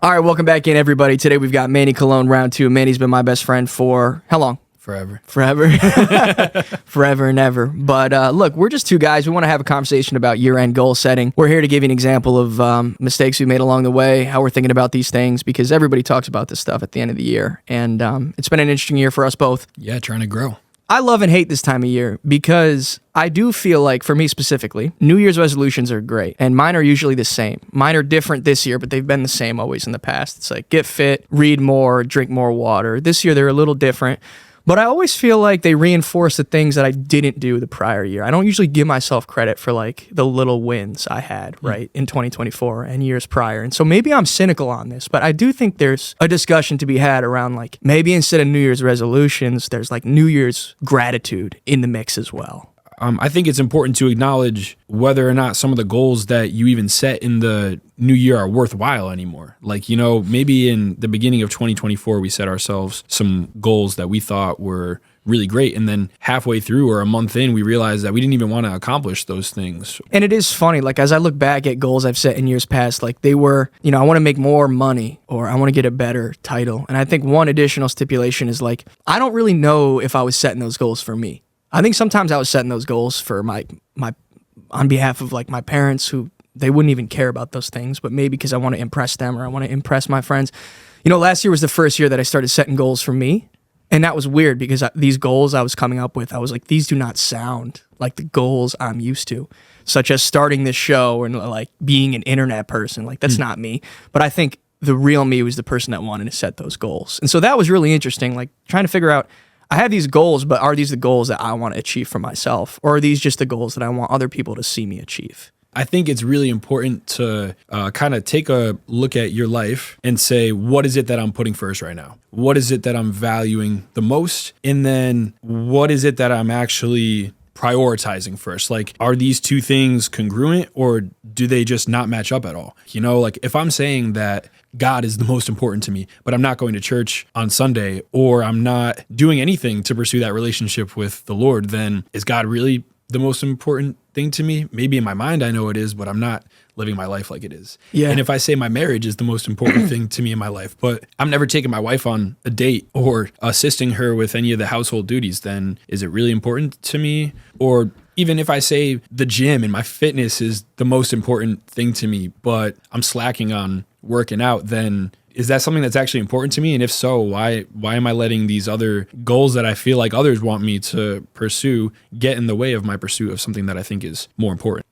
All right, welcome back in, everybody. Today we've got Manny Colón, round two. Manny's been my best friend for how long? Forever. Forever and ever. But look, we're just two guys. We want to have a conversation about year-end goal setting. We're here to give you an example of mistakes we made along the way, how we're thinking about these things, because everybody talks about this stuff at the end of the year. And it's been an interesting year for us both. Yeah, trying to grow. I love and hate this time of year because I do feel like, for me specifically, New Year's resolutions are great. And mine are usually the same. Mine are different this year, but they've been the same always in the past. It's like get fit, read more, drink more water. This year they're a little different. But I always feel like they reinforce the things that I didn't do the prior year. I don't usually give myself credit for like the little wins I had, right, in 2024 and years prior. And so maybe I'm cynical on this, but I do think there's a discussion to be had around like maybe instead of New Year's resolutions, there's like New Year's gratitude in the mix as well. I think it's important to acknowledge whether or not some of the goals that you even set in the new year are worthwhile anymore. Like, you know, maybe in the beginning of 2024, we set ourselves some goals that we thought were really great. And then halfway through or a month in, we realized that we didn't even want to accomplish those things. And it is funny, like as I look back at goals I've set in years past, like they were, you know, I want to make more money or I want to get a better title. And I think one additional stipulation is like, I don't really know if I was setting those goals for me. I think sometimes I was setting those goals for my on behalf of like my parents who they wouldn't even care about those things, but maybe because I want to impress them or I want to impress my friends. You know, last year was the first year that I started setting goals for me. And that was weird because these goals I was coming up with, I was like, these do not sound like the goals I'm used to, such as starting this show and like being an internet person. Like that's not me. But I think the real me was the person that wanted to set those goals. And so that was really interesting, like trying to figure out, I have these goals, but are these the goals that I want to achieve for myself? Or are these just the goals that I want other people to see me achieve? I think it's really important to kind of take a look at your life and say, what is it that I'm putting first right now? What is it that I'm valuing the most? And then what is it that I'm actually prioritizing first? Like, are these two things congruent or do they just not match up at all? You know, like if I'm saying that God is the most important to me, but I'm not going to church on Sunday or I'm not doing anything to pursue that relationship with the Lord, then is God really the most important thing to me? Maybe in my mind I know it is, but I'm not living my life like it is. Yeah. And if I say my marriage is the most important thing to me in my life, but I'm never taking my wife on a date or assisting her with any of the household duties, then is it really important to me? Or even if I say the gym and my fitness is the most important thing to me, but I'm slacking on working out, then is that something that's actually important to me? And if so, why am I letting these other goals that I feel like others want me to pursue get in the way of my pursuit of something that I think is more important?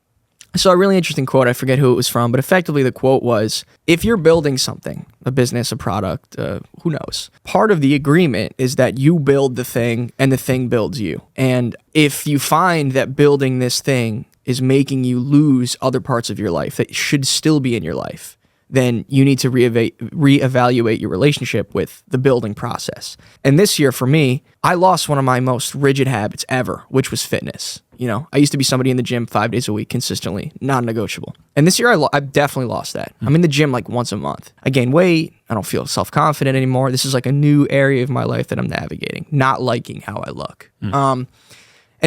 So a really interesting quote, I forget who it was from, but effectively the quote was, if you're building something, a business, a product, who knows, part of the agreement is that you build the thing and the thing builds you. And if you find that building this thing is making you lose other parts of your life that should still be in your life, then you need to reevaluate your relationship with the building process. And this year for me, I lost one of my most rigid habits ever, which was fitness. You know, I used to be somebody in the gym 5 days a week consistently, non-negotiable. And this year I definitely lost that. I'm in the gym like once a month. I gained weight. I don't feel self-confident anymore. This is like a new area of my life that I'm navigating, not liking how I look. And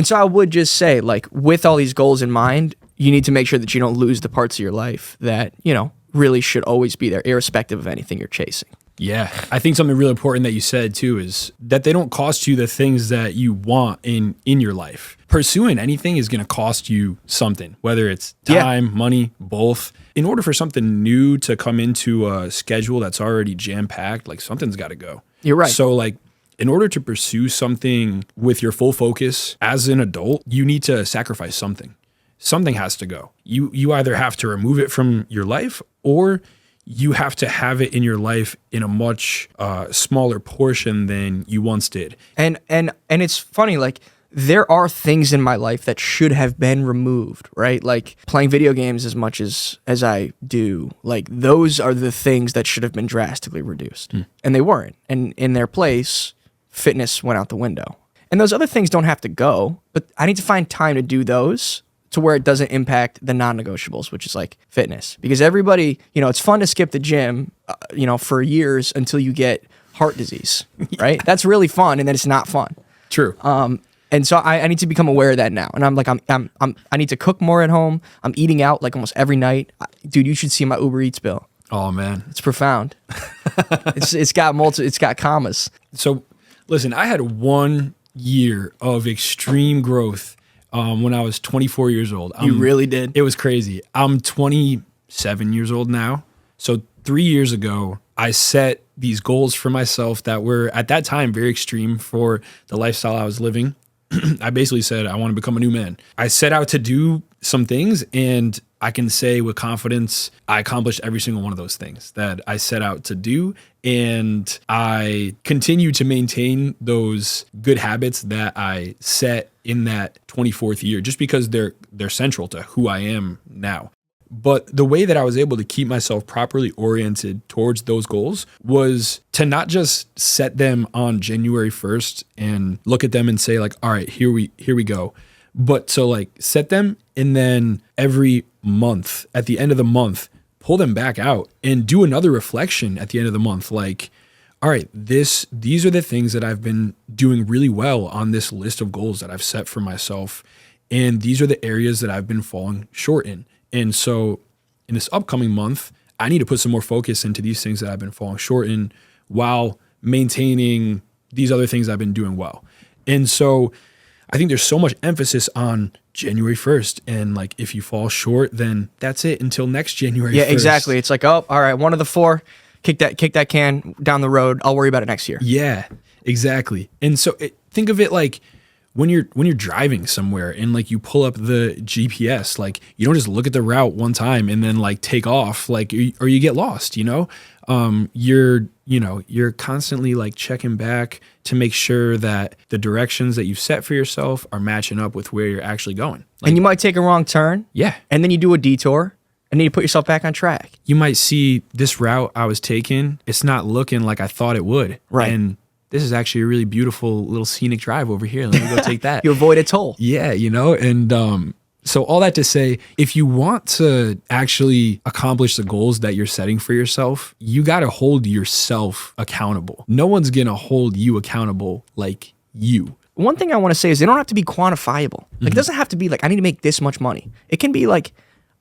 so I would just say, like, with all these goals in mind, you need to make sure that you don't lose the parts of your life that, you know, really should always be there, irrespective of anything you're chasing. Yeah. I think something really important that you said too is that they don't cost you the things that you want in your life. Pursuing anything is going to cost you something, whether it's time, money, both. In order for something new to come into a schedule that's already jam-packed, like something's got to go. You're right. So like, in order to pursue something with your full focus as an adult, you need to sacrifice something. Something has to go. You either have to remove it from your life or you have to have it in your life in a much smaller portion than you once did. And it's funny, like there are things in my life that should have been removed, right? Like playing video games as much as I do, like those are the things that should have been drastically reduced. And they weren't. And in their place, fitness went out the window. And those other things don't have to go, but I need to find time to do those to where it doesn't impact the non-negotiables, which is like fitness. Because everybody, you know, it's fun to skip the gym, you know, for years until you get heart disease, right? That's really fun, and then it's not fun. True. And so I need to become aware of that now. And I'm like, I need to cook more at home. I'm eating out like almost every night. Dude, you should see my Uber Eats bill. Oh man. It's profound. It's got commas. So listen, I had 1 year of extreme growth when I was 24 years old. You really did. It was crazy. I'm 27 years old now. So 3 years ago, I set these goals for myself that were at that time very extreme for the lifestyle I was living. I basically said, I want to become a new man. I set out to do some things, and I can say with confidence, I accomplished every single one of those things that I set out to do. And I continue to maintain those good habits that I set in that 24th year, just because they're central to who I am now. But the way that I was able to keep myself properly oriented towards those goals was to not just set them on January 1st and look at them and say like, all right, here we go. But to like set them, and then every month, at the end of the month, pull them back out and do another reflection at the end of the month. Like, all right, these are the things that I've been doing really well on this list of goals that I've set for myself. And these are the areas that I've been falling short in. And so in this upcoming month, I need to put some more focus into these things that I've been falling short in while maintaining these other things I've been doing well. And so I think there's so much emphasis on January 1st. And like, if you fall short, then that's it until next January 1st. Yeah, exactly. It's like, oh, all right, one of the four, kick that can down the road. I'll worry about it next year. Yeah, exactly. And so think of it like, when you're driving somewhere and like you pull up the GPS, like you don't just look at the route one time and then like take off, like, or you get lost, you're constantly like checking back to make sure that the directions that you've set for yourself are matching up with where you're actually going. Like, and you might take a wrong turn. Yeah. And then you do a detour and then you put yourself back on track. You might see this route I was taking, it's not looking like I thought it would. Right. And this is actually a really beautiful little scenic drive over here. Let me go take that. You avoid a toll. Yeah, and so all that to say, if you want to actually accomplish the goals that you're setting for yourself, you got to hold yourself accountable. No one's going to hold you accountable like you. One thing I want to say is they don't have to be quantifiable. Like, it doesn't have to be like, I need to make this much money. It can be like,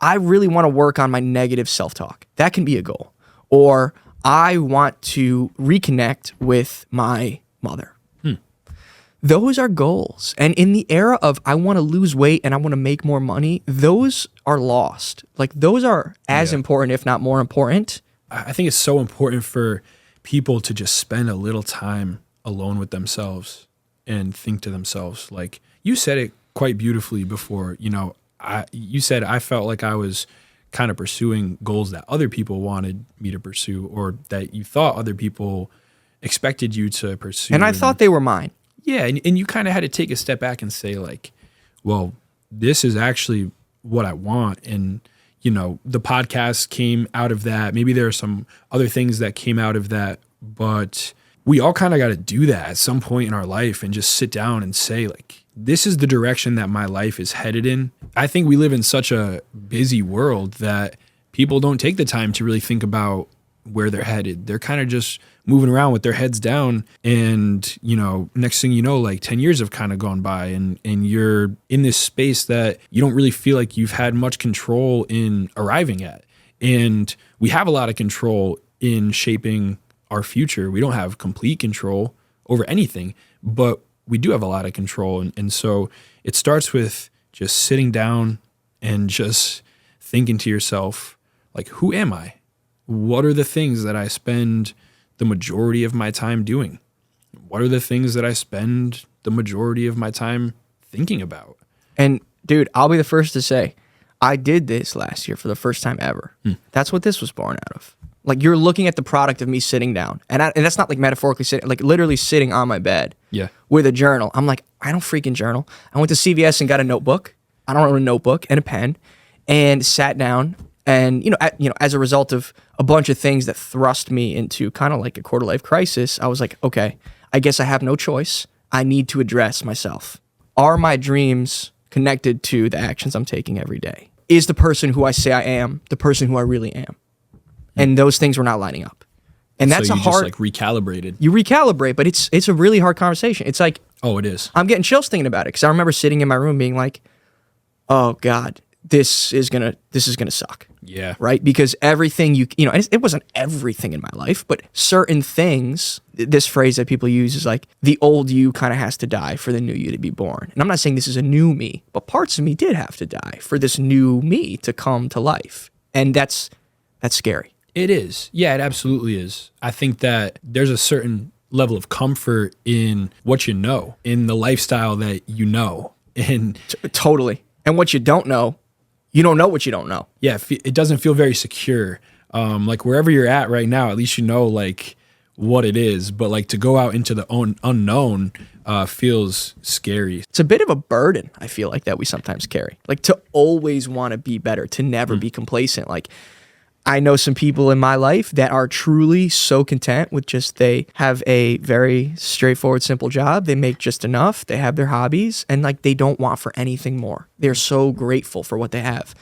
I really want to work on my negative self-talk. That can be a goal. Or I want to reconnect with my mother. Those are goals. And in the era of I want to lose weight and I want to make more money, those are lost. Like, those are as important, if not more important. I think it's so important for people to just spend a little time alone with themselves and think to themselves. Like, you said it quite beautifully before, you said I felt like I was kind of pursuing goals that other people wanted me to pursue, or that you thought other people expected you to pursue. And I thought they were mine. Yeah. And you kind of had to take a step back and say like, well, this is actually what I want. And, the podcast came out of that. Maybe there are some other things that came out of that, but we all kind of got to do that at some point in our life and just sit down and say like, this is the direction that my life is headed in. I think we live in such a busy world that people don't take the time to really think about where they're headed. They're kind of just moving around with their heads down. And, next thing you know, like 10 years have kind of gone by and you're in this space that you don't really feel like you've had much control in arriving at. And we have a lot of control in shaping our future. We don't have complete control over anything, but we do have a lot of control. And so it starts with just sitting down and just thinking to yourself, like, who am I? What are the things that I spend the majority of my time doing? What are the things that I spend the majority of my time thinking about? And dude, I'll be the first to say, I did this last year for the first time ever. That's what this was born out of. Like, you're looking at the product of me sitting down. And that's not like metaphorically sitting, like literally sitting on my bed with a journal. I'm like, I don't freaking journal. I went to CVS and got a notebook. I don't own a notebook and a pen, and sat down. And, as a result of a bunch of things that thrust me into kind of like a quarter life crisis, I was like, okay, I guess I have no choice. I need to address myself. Are my dreams connected to the actions I'm taking every day? Is the person who I say I am the person who I really am? And those things were not lining up. And that's so you a hard... just like recalibrated. You recalibrate, but it's a really hard conversation. It's like... Oh, it is. I'm getting chills thinking about it because I remember sitting in my room being like, oh God, this is gonna suck. Yeah. Right? Because everything it wasn't everything in my life, but certain things, this phrase that people use is like, the old you kind of has to die for the new you to be born. And I'm not saying this is a new me, but parts of me did have to die for this new me to come to life. And that's scary. It is. Yeah, it absolutely is. I think that there's a certain level of comfort in what you know, in the lifestyle that you know. And totally. And what you don't know, you don't know what you don't know. Yeah, it doesn't feel very secure. Like wherever you're at right now, at least you know like what it is. But like to go out into the unknown feels scary. It's a bit of a burden, I feel like, that we sometimes carry. Like to always want to be better, to never be complacent. Like I know some people in my life that are truly so content with just, they have a very straightforward, simple job. They make just enough. They have their hobbies, and like they don't want for anything more. They're so grateful for what they have.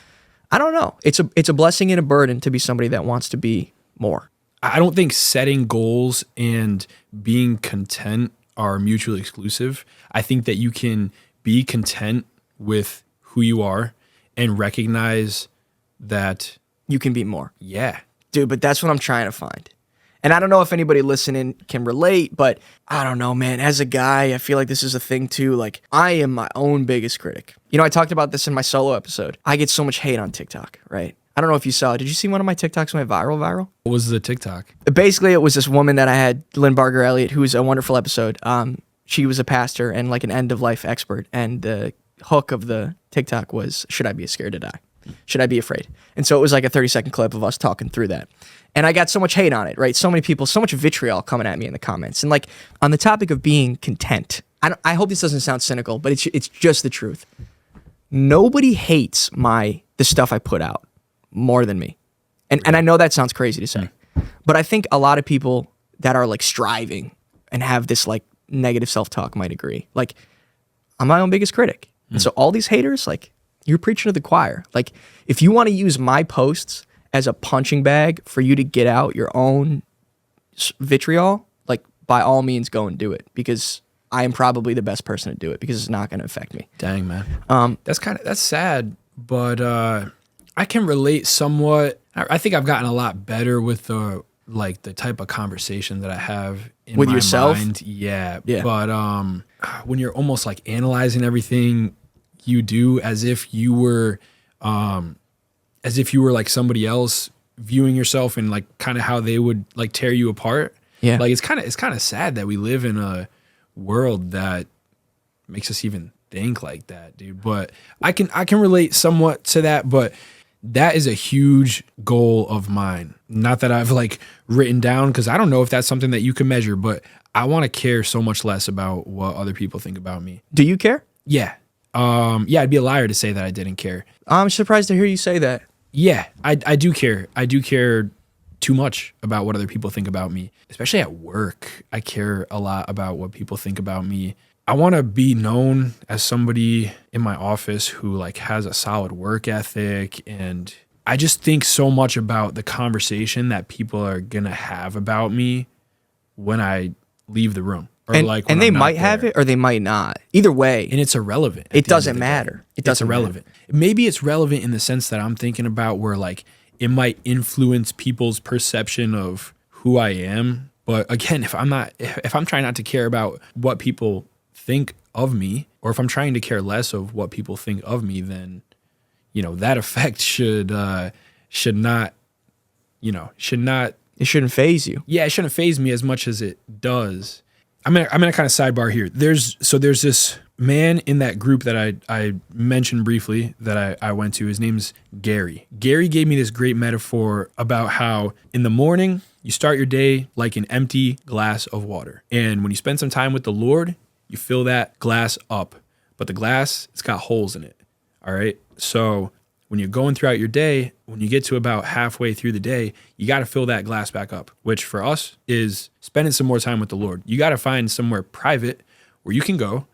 I don't know. It's a blessing and a burden to be somebody that wants to be more. I don't think setting goals and being content are mutually exclusive. I think that you can be content with who you are and recognize that you can be more. Yeah. Dude, but that's what I'm trying to find. And I don't know if anybody listening can relate, but I don't know, man. As a guy, I feel like this is a thing too. Like, I am my own biggest critic. You know, I talked about this in my solo episode. I get so much hate on TikTok, right? I don't know if you saw it. Did you see one of my TikToks went viral? What was the TikTok? Basically, it was this woman that I had, Lynn Barger Elliott, who was a wonderful episode. She was a pastor and like an end-of-life expert. And the hook of the TikTok was, should I be scared to die? Should I be afraid? And so it was like a 30-second clip of us talking through that. And I got so much hate on it, right? So many people, so much vitriol coming at me in the comments. And like on the topic of being content, I hope this doesn't sound cynical, but it's just the truth. Nobody hates the stuff I put out more than me. And I know that sounds crazy to say, but I think a lot of people that are like striving and have this like negative self-talk might agree. Like, I'm my own biggest critic. And so all these haters, like, you're preaching to the choir. Like, if you want to use my posts as a punching bag for you to get out your own vitriol, like, by all means, go and do it, because I am probably the best person to do it, because it's not going to affect me. Dang, man. That's sad, but I can relate somewhat. I think I've gotten a lot better with the type of conversation that I have with yourself. Mind. Yeah. But when you're almost like analyzing everything you do as if you were like somebody else, viewing yourself and like kind of how they would like tear you apart. Yeah. Like it's kind of sad that we live in a world that makes us even think like that, dude. But I can relate somewhat to that, but that is a huge goal of mine. Not that I've like written down, because I don't know if that's something that you can measure, but I want to care so much less about what other people think about me. Do you care? Yeah. I'd be a liar to say that I didn't care. I'm surprised to hear you say that. Yeah, I do care. I do care too much about what other people think about me, especially at work. I care a lot about what people think about me. I want to be known as somebody in my office who like has a solid work ethic, and I just think so much about the conversation that people are going to have about me when I leave the room. And they might have it or they might not. Either way. And it's irrelevant. It doesn't matter. It's irrelevant. Maybe it's relevant in the sense that I'm thinking about where like it might influence people's perception of who I am. But again, if I'm trying not to care about what people think of me, or if I'm trying to care less of what people think of me, then, you know, that effect should not. It shouldn't faze you. Yeah, it shouldn't faze me as much as it does. I'm gonna kind of sidebar here. There's this man in that group that I mentioned briefly that I went to. His name's Gary. Gary gave me this great metaphor about how in the morning you start your day like an empty glass of water. And when you spend some time with the Lord, you fill that glass up. But the glass, it's got holes in it. All right? So when you're going throughout your day, when you get to about halfway through the day, you got to fill that glass back up, which for us is spending some more time with the Lord. You got to find somewhere private where you can go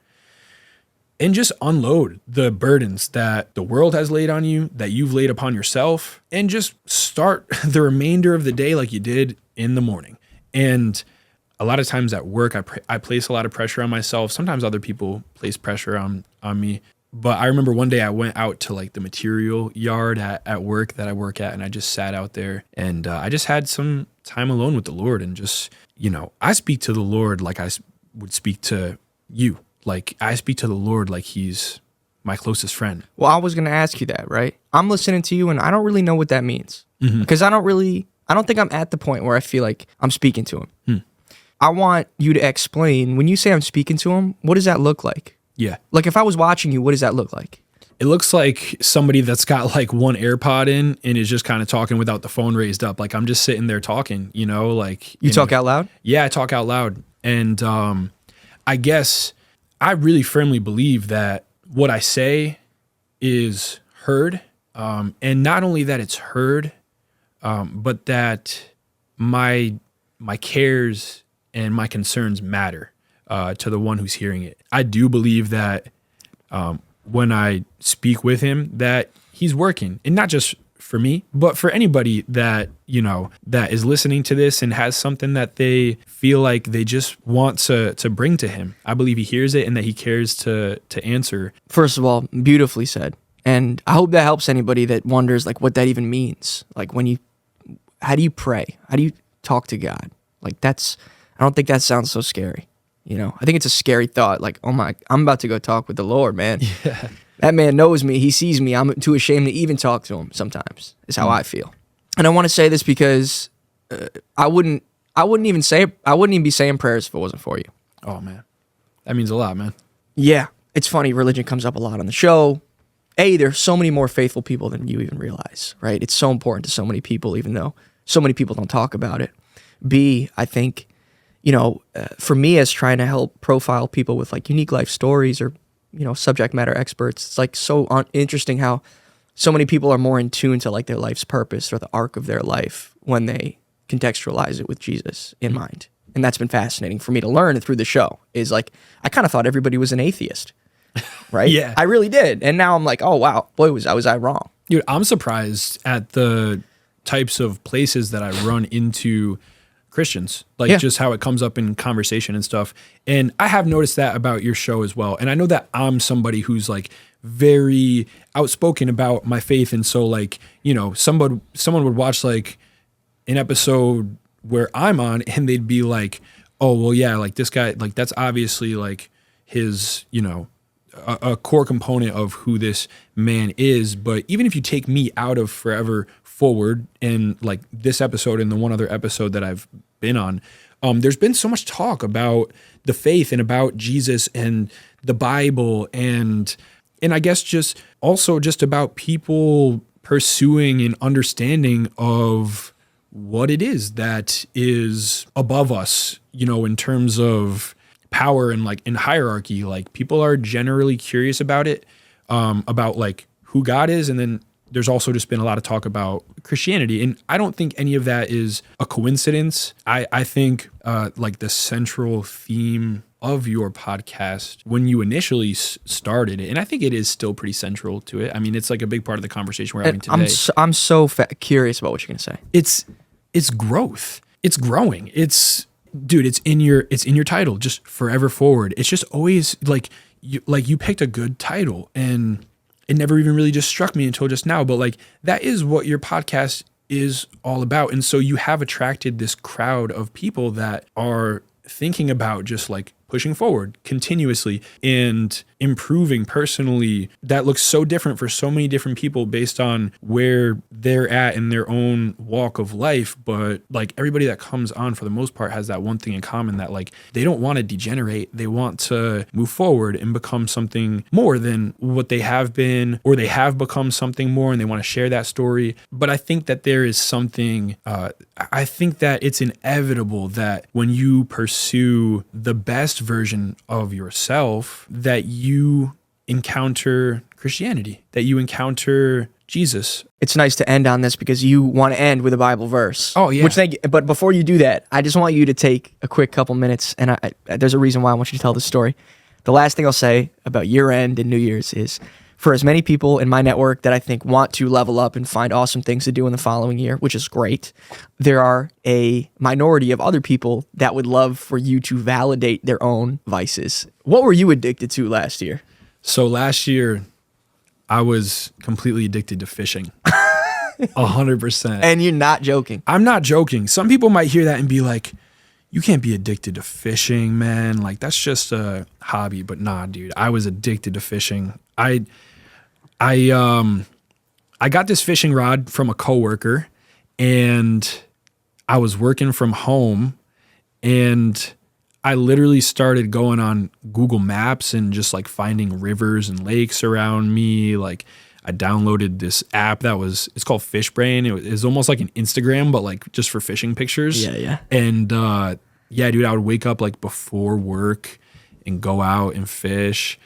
and just unload the burdens that the world has laid on you, that you've laid upon yourself, and just start the remainder of the day like you did in the morning. And a lot of times at work, I place a lot of pressure on myself. Sometimes other people place pressure on me. But I remember one day I went out to like the material yard at work that I work at, and I just sat out there, and I just had some time alone with the Lord, and just, I speak to the Lord like I would speak to you. Like I speak to the Lord like he's my closest friend. Well, I was going to ask you that, right? I'm listening to you and I don't really know what that means because I don't think I'm at the point where I feel like I'm speaking to him. I want you to explain, when you say I'm speaking to him, what does that look like? Yeah. Like if I was watching you, what does that look like? It looks like somebody that's got like one AirPod in and is just kind of talking without the phone raised up. Like I'm just sitting there talking, like. You talk out loud? Yeah, I talk out loud. And I guess I really firmly believe that what I say is heard. And not only that it's heard, but that my cares and my concerns matter to the one who's hearing it. I do believe that when I speak with him, that he's working, and not just for me, but for anybody that, that is listening to this and has something that they feel like they just want to bring to him. I believe he hears it and that he cares to answer. First of all, beautifully said. And I hope that helps anybody that wonders like what that even means. Like how do you pray? How do you talk to God? Like I don't think that sounds so scary. I think it's a scary thought. Like, oh my, I'm about to go talk with the Lord, man. Yeah. That man knows me. He sees me. I'm too ashamed to even talk to him sometimes, is how I feel. And I want to say this because I wouldn't even be saying prayers if it wasn't for you. Oh man. That means a lot, man. Yeah. It's funny. Religion comes up a lot on the show. A, there's so many more faithful people than you even realize, right? It's so important to so many people, even though so many people don't talk about it. B, I think, for me as trying to help profile people with like unique life stories or, subject matter experts, it's like so interesting how so many people are more in tune to like their life's purpose or the arc of their life when they contextualize it with Jesus in mind. And that's been fascinating for me to learn through the show is like, I kind of thought everybody was an atheist, right? Yeah. I really did. And now I'm like, oh wow, boy, was I wrong. Dude, I'm surprised at the types of places that I run into Christians, like just how it comes up in conversation and stuff. And I have noticed that about your show as well. And I know that I'm somebody who's like very outspoken about my faith. And so like, someone would watch like an episode where I'm on and they'd be like, oh, well, yeah, like this guy, like that's obviously like his, a core component of who this man is. But even if you take me out of Forever Forward and like this episode and the one other episode that I've been on, there's been so much talk about the faith and about Jesus and the Bible and I guess just also just about people pursuing an understanding of what it is that is above us, in terms of power and like in hierarchy. Like people are generally curious about it, about like who God is. And then there's also just been a lot of talk about Christianity. And I don't think any of that is a coincidence. I think like the central theme of your podcast when you initially started it, and I think it is still pretty central to it. I mean, it's like a big part of the conversation we're having today. I'm so curious about what you're going to say. It's growth. It's growing. Dude, it's in your title, just Forever Forward. It's just always like you picked a good title, and it never even really just struck me until just now. But like that is what your podcast is all about. And so you have attracted this crowd of people that are thinking about just like pushing forward continuously and improving personally. That looks so different for so many different people based on where they're at in their own walk of life. But like everybody that comes on for the most part has that one thing in common, that like they don't want to degenerate. They want to move forward and become something more than what they have been, or they have become something more and they want to share that story. But I think that there is something, I think that it's inevitable that when you pursue the best version of yourself, that you encounter Christianity, that you encounter Jesus. It's nice to end on this because you want to end with a Bible verse. Oh, yeah. But before you do that, I just want you to take a quick couple minutes, and there's a reason why I want you to tell this story. The last thing I'll say about year end and New Year's is, for as many people in my network that I think want to level up and find awesome things to do in the following year, which is great, there are a minority of other people that would love for you to validate their own vices. What were you addicted to last year? So last year, I was completely addicted to fishing. 100%. And you're not joking. I'm not joking. Some people might hear that and be like, you can't be addicted to fishing, man. Like, that's just a hobby. But nah, dude, I was addicted to fishing. I got this fishing rod from a coworker, and I was working from home, and I literally started going on Google Maps and just like finding rivers and lakes around me. Like, I downloaded this app it's called Fishbrain. It was almost like an Instagram, but like just for fishing pictures. Yeah. And yeah, dude, I would wake up like before work and go out and fish.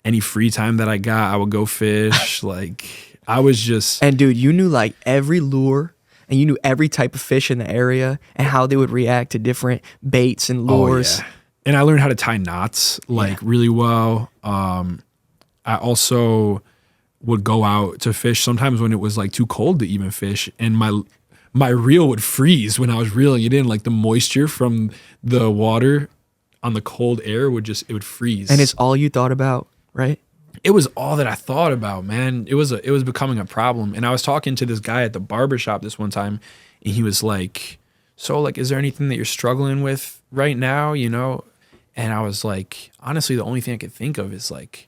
Any free time that I got, I would go fish. Like, I was just... And dude, you knew like every lure, and you knew every type of fish in the area and how they would react to different baits and lures. Oh, yeah. And I learned how to tie knots like really well. I also would go out to fish sometimes when it was like too cold to even fish, and my reel would freeze when I was reeling it in. Like, the moisture from the water on the cold air would freeze. And it's all you thought about, right? It was all that I thought about, man. It was becoming a problem. And I was talking to this guy at the barbershop this one time, and he was like, so like, is there anything that you're struggling with right now, you know? And I was like, honestly, the only thing I could think of is like,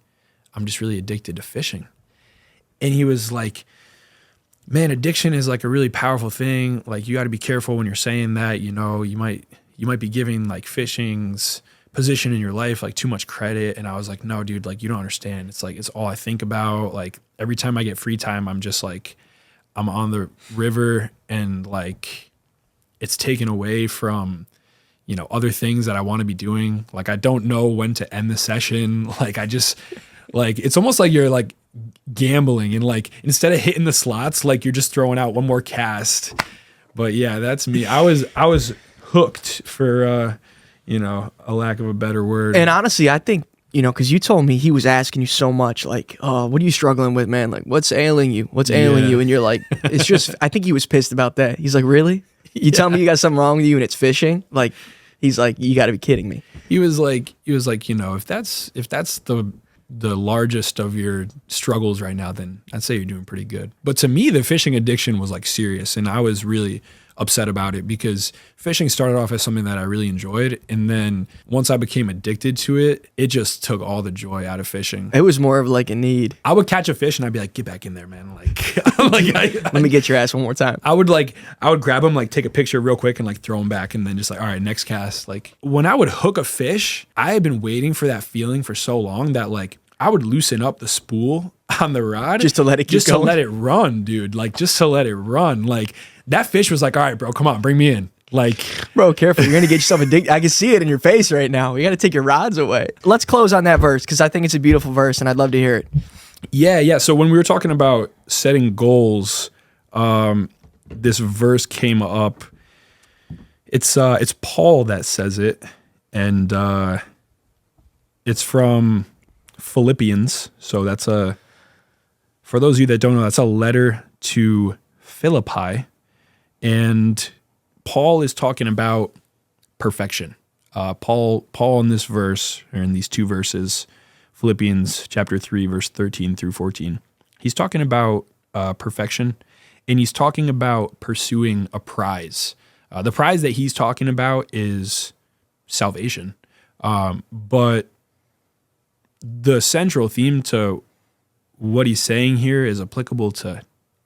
I'm just really addicted to fishing. And he was like, man, addiction is like a really powerful thing. Like, you got to be careful when you're saying that, you know, you might be giving like fishing's position in your life like too much credit. And I was like, no, dude, like, you don't understand. It's like, it's all I think about. Like, every time I get free time, I'm just like, I'm on the river, and like, it's taken away from, you know, other things that I want to be doing. Like, I don't know when to end the session. Like, I just like, it's almost like you're like gambling, and like, instead of hitting the slots, like, you're just throwing out one more cast. But yeah, that's me. I was hooked, for you know, a lack of a better word. And honestly, I think, you know, because you told me he was asking you so much, like, oh, what are you struggling with, man? Like, what's ailing you? What's ailing you? And you're like, it's just, I think he was pissed about that. He's like, really? You tell me you got something wrong with you and it's fishing? Like, he's like, you got to be kidding me. He was like, you know, if that's the largest of your struggles right now, then I'd say you're doing pretty good. But to me, the fishing addiction was like serious, and I was really upset about it, because fishing started off as something that I really enjoyed, and then once I became addicted to it, it just took all the joy out of fishing. It was more of like a need. I would catch a fish and I'd be like, get back in there, man. Like, let me get your ass one more time. I would grab him, like, take a picture real quick and like throw him back, and then just like, all right, next cast. Like, when I would hook a fish, I had been waiting for that feeling for so long that like, I would loosen up the spool on the rod just to let it keep going. To let it run, dude. Like, just to let it run. Like, that fish was like, all right, bro, come on, bring me in. Like, bro, careful. You're going to get yourself addicted. I can see it in your face right now. You got to take your rods away. Let's close on that verse, because I think it's a beautiful verse and I'd love to hear it. Yeah. So when we were talking about setting goals, this verse came up. It's Paul that says it, and it's from Philippians. So that's for those of you that don't know, that's a letter to Philippi, and Paul is talking about perfection. Paul in this verse, or in these two verses, Philippians chapter 3, verse 13 through 14, he's talking about perfection, and he's talking about pursuing a prize. The prize that he's talking about is salvation. But the central theme to what he's saying here is applicable to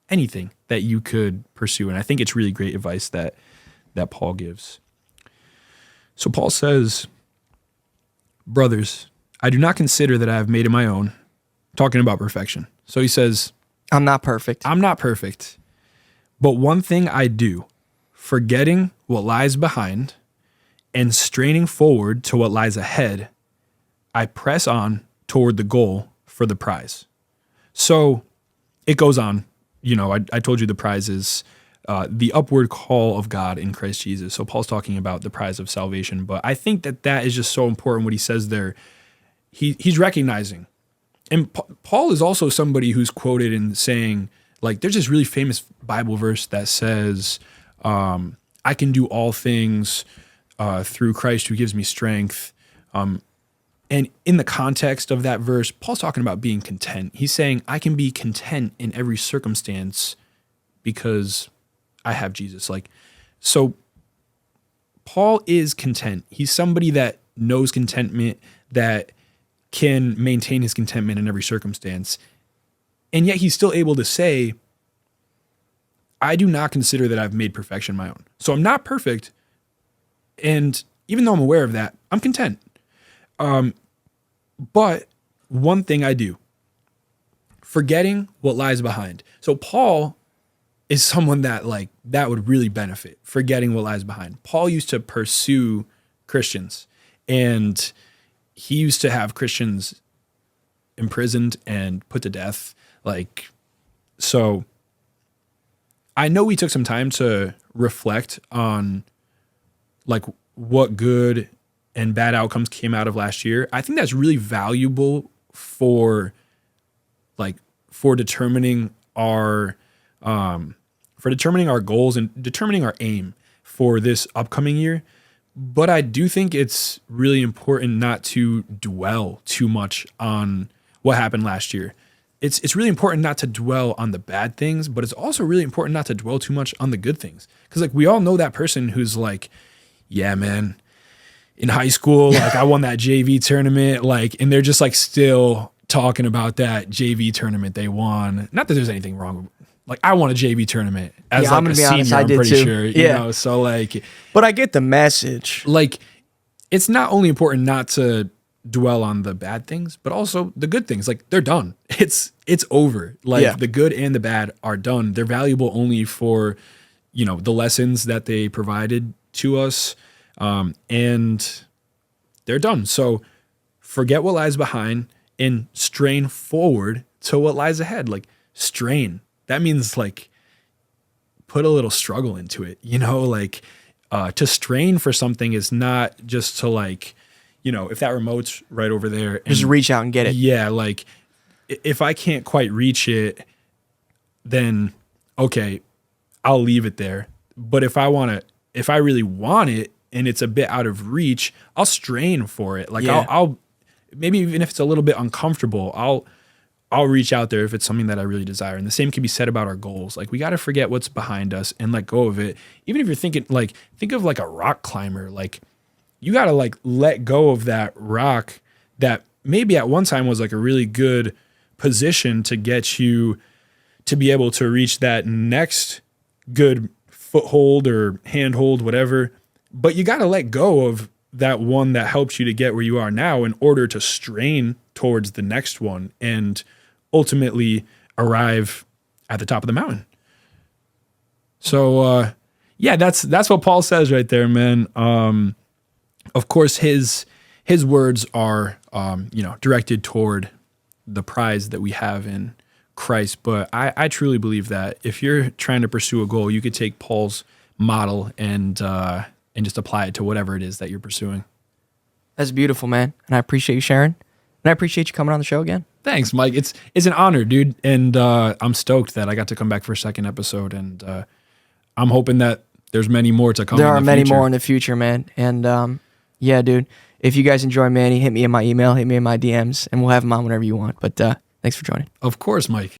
anything that you could pursue. And I think it's really great advice that Paul gives. So Paul says, brothers, I do not consider that I have made it my own, talking about perfection. So he says, I'm not perfect. But one thing I do, forgetting what lies behind and straining forward to what lies ahead, I press on toward the goal for the prize. So it goes on. You know, I told you the prize is the upward call of God in Christ Jesus. So Paul's talking about the prize of salvation. But I think that is just so important what he says there. He's recognizing. And Paul is also somebody who's quoted in saying, like, there's this really famous Bible verse that says, I can do all things through Christ who gives me strength. And And in the context of that verse, Paul's talking about being content. He's saying, I can be content in every circumstance because I have Jesus. Like, so Paul is content. He's somebody that knows contentment, that can maintain his contentment in every circumstance. And yet he's still able to say, I do not consider that I've made perfection my own. So I'm not perfect. And even though I'm aware of that, I'm content. But one thing I do, forgetting what lies behind. So Paul is someone that that would really benefit, forgetting what lies behind. Paul used to pursue Christians, and he used to have Christians imprisoned and put to death. So I know we took some time to reflect on what good and bad outcomes came out of last year. I think that's really valuable for determining our goals and determining our aim for this upcoming year. But I do think it's really important not to dwell too much on what happened last year. It's really important not to dwell on the bad things, but it's also really important not to dwell too much on the good things. Because we all know that person who's yeah, man, in high school, I won that JV tournament, and they're just still talking about that JV tournament they won. Not that there's anything wrong. I won a JV tournament as I'm gonna a be honest, senior, I I'm did pretty too. sure. Yeah. So But I get the message. It's not only important not to dwell on the bad things, but also the good things. They're done. It's over. The good and the bad are done. They're valuable only for, the lessons that they provided to us. And they're done. So forget what lies behind and strain forward to what lies ahead. Strain. That means put a little struggle into it, to strain for something is not just to if that remote's right over there, and Just reach out and get it. Yeah. If I can't quite reach it, then okay, I'll leave it there. But if I really want it and it's a bit out of reach, I'll strain for it. I'll maybe even if it's a little bit uncomfortable, I'll reach out there if it's something that I really desire. And the same can be said about our goals. We got to forget what's behind us and let go of it. Even if you're thinking think of a rock climber. You got to let go of that rock that maybe at one time was a really good position to get you to be able to reach that next good foothold or handhold, whatever. But you got to let go of that one that helps you to get where you are now in order to strain towards the next one and ultimately arrive at the top of the mountain. So, that's what Paul says right there, man. Of course, his words are, directed toward the prize that we have in Christ. But I truly believe that if you're trying to pursue a goal, you could take Paul's model and just apply it to whatever it is that you're pursuing. That's beautiful, man. And I appreciate you sharing. And I appreciate you coming on the show again. Thanks, Mike. It's an honor, dude. And I'm stoked that I got to come back for a second episode. And I'm hoping that there's many more to come. There are many more in the future, man. And yeah, dude, if you guys enjoy Manny, hit me in my email, hit me in my DMs, and we'll have him on whenever you want. But thanks for joining. Of course, Mike.